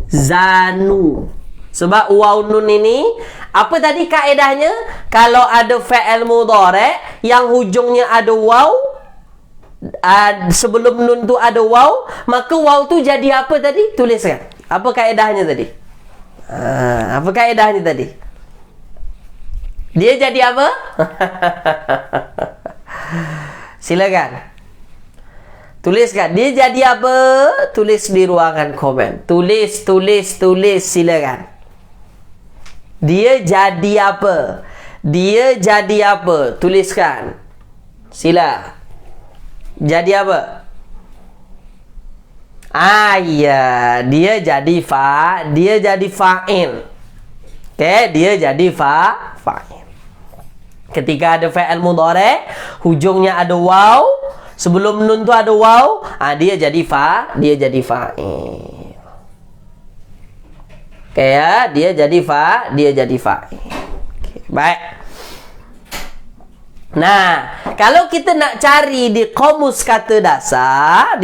Yahzanu. Sebab waw nun ini, apa tadi kaedahnya? Kalau ada fa'al mudhari' yang hujungnya ada waw, sebelum nun tu ada waw, maka waw tu jadi apa tadi? Tuliskan. Apa kaedahnya tadi? Apa kaedahnya tadi? Dia jadi apa? Silakan. Tuliskan. Dia jadi apa? Tulis di ruangan komen. Tulis. Silakan. Dia jadi apa? Dia jadi apa? Tuliskan. Sila. Jadi apa? Ya, dia jadi fa'il. Okey, dia jadi fa'il. Ketika ada fa'il mudhari', hujungnya ada waw, sebelum nun tu ada waw, dia jadi fa'il. Okey ya, dia jadi fa'il. Okay, baik. Nah, kalau kita nak cari di kamus kata dasar,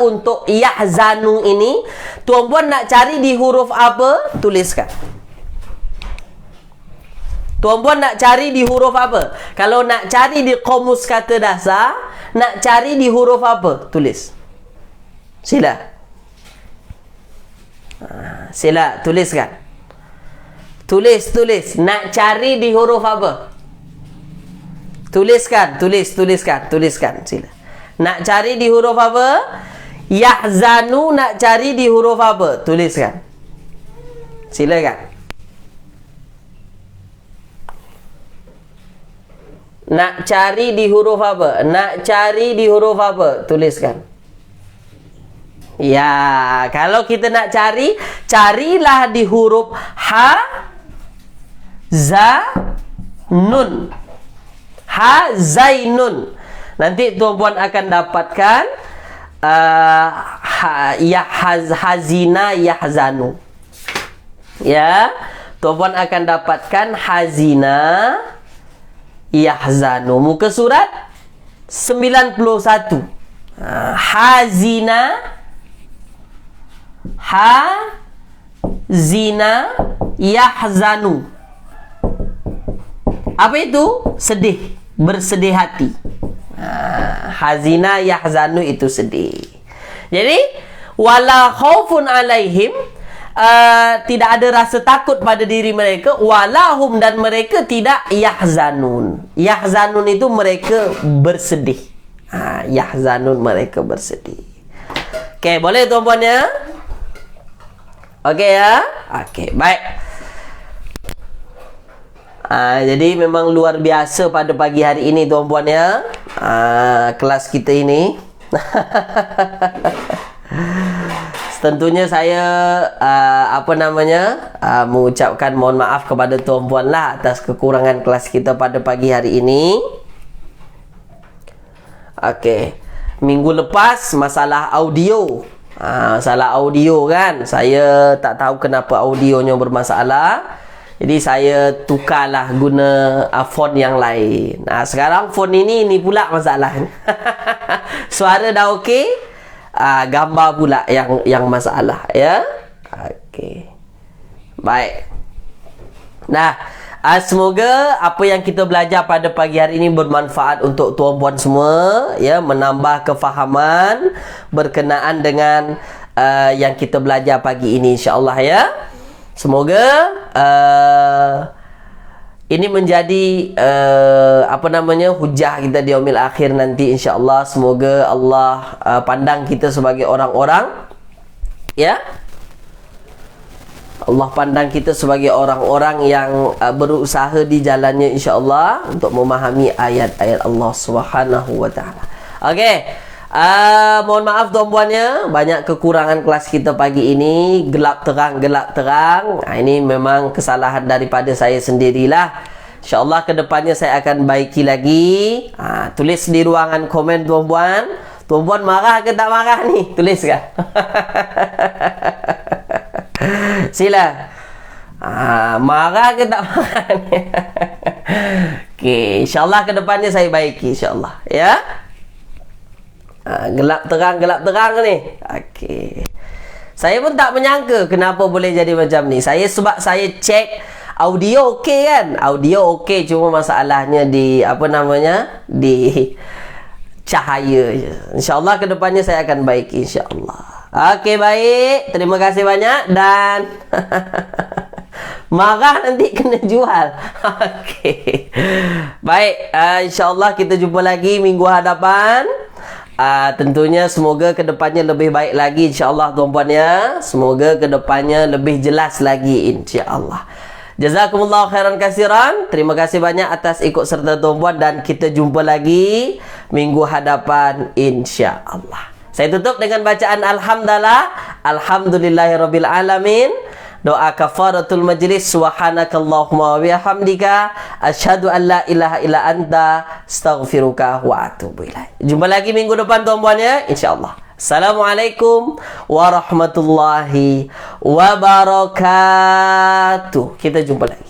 untuk yahzanu ini, tuan-puan nak cari di huruf apa? Tuliskan. Tuan-puan nak cari di huruf apa? Kalau nak cari di kamus kata dasar, nak cari di huruf apa? Tulis. Sila. Sila, tuliskan. Tulis. Nak cari di huruf apa? Tuliskan. Sila. Nak cari di huruf apa? Yahzanu nak cari di huruf apa? Tuliskan. Silakan. Nak cari di huruf apa? Tuliskan. Ya, kalau kita nak cari, carilah di huruf ha, za, nun. Zainun. Nanti tuan-puan akan dapatkan hazina yahzanu. Ya, tuan-puan akan dapatkan hazina yahzanu. Muka surat 91. Hazina yahzanu. Apa itu? Sedih, bersedih hati. Hazina yahzanu itu sedih. Jadi wala khaufun alaihim, tidak ada rasa takut pada diri mereka, walahum, dan mereka tidak yahzanun. Yahzanun itu mereka bersedih. Yahzanun, mereka bersedih. Okey, boleh tuan-puan ya? Okey ya? Okey, baik. Jadi memang luar biasa pada pagi hari ini tuan-puan ya, kelas kita ini. Tentunya saya mengucapkan mohon maaf kepada tuan-puan lah atas kekurangan kelas kita pada pagi hari ini. Okey, minggu lepas masalah audio. Masalah audio kan, saya tak tahu kenapa audionya bermasalah. Jadi saya tukarlah guna font yang lain. Sekarang font ini pula masalah. Suara dah okey, gambar pula yang masalah ya. Okey. Baik. Nah, semoga apa yang kita belajar pada pagi hari ini bermanfaat untuk tuan-puan semua ya, menambah kefahaman berkenaan dengan yang kita belajar pagi ini insya-Allah ya. Semoga ini menjadi hujah kita di yaumil akhir nanti insya-Allah. Semoga Allah pandang kita sebagai orang-orang ya. Allah pandang kita sebagai orang-orang yang berusaha di jalannya insya-Allah untuk memahami ayat-ayat Allah Subhanahu wa taala. Okey. Mohon maaf tuan-puan ya, banyak kekurangan kelas kita pagi ini, gelap terang. Ini memang kesalahan daripada saya sendirilah. InsyaAllah kedepannya saya akan baiki lagi. Tulis di ruangan komen tuan-puan. Tuan-puan marah ke tak marah ni? Tuliskan. Sila. Marah ke tak marah ni? Okey, insyaAllah kedepannya saya baiki insyaAllah ya. Gelap terang ni. Okey. Saya pun tak menyangka kenapa boleh jadi macam ni. Sebab saya cek audio okey kan? Audio okey, cuma masalahnya di di cahaya je. InsyaAllah kedepannya saya akan baiki insyaAllah. Okey, baik. Terima kasih banyak dan Marah nanti kena jual. Okey. Baik, insya-Allah kita jumpa lagi minggu hadapan. Tentunya semoga kedepannya lebih baik lagi insya-Allah tuan-puan ya. Semoga kedepannya lebih jelas lagi insya-Allah. Jazakumullah khairan kasiran. Terima kasih banyak atas ikut serta tuan-puan dan kita jumpa lagi minggu hadapan insya-Allah. Saya tutup dengan bacaan alhamdulillah. Alhamdulillahirabbil alamin. Doa kafaratul majlis. Subhanakallahumma wa bihamdika asyhadu an la ilaha illa anta astaghfiruka wa atubu ilaik. Jumpa lagi minggu depan tuan-puan ya insyaallah. Assalamualaikum warahmatullahi wabarakatuh. Kita jumpa lagi.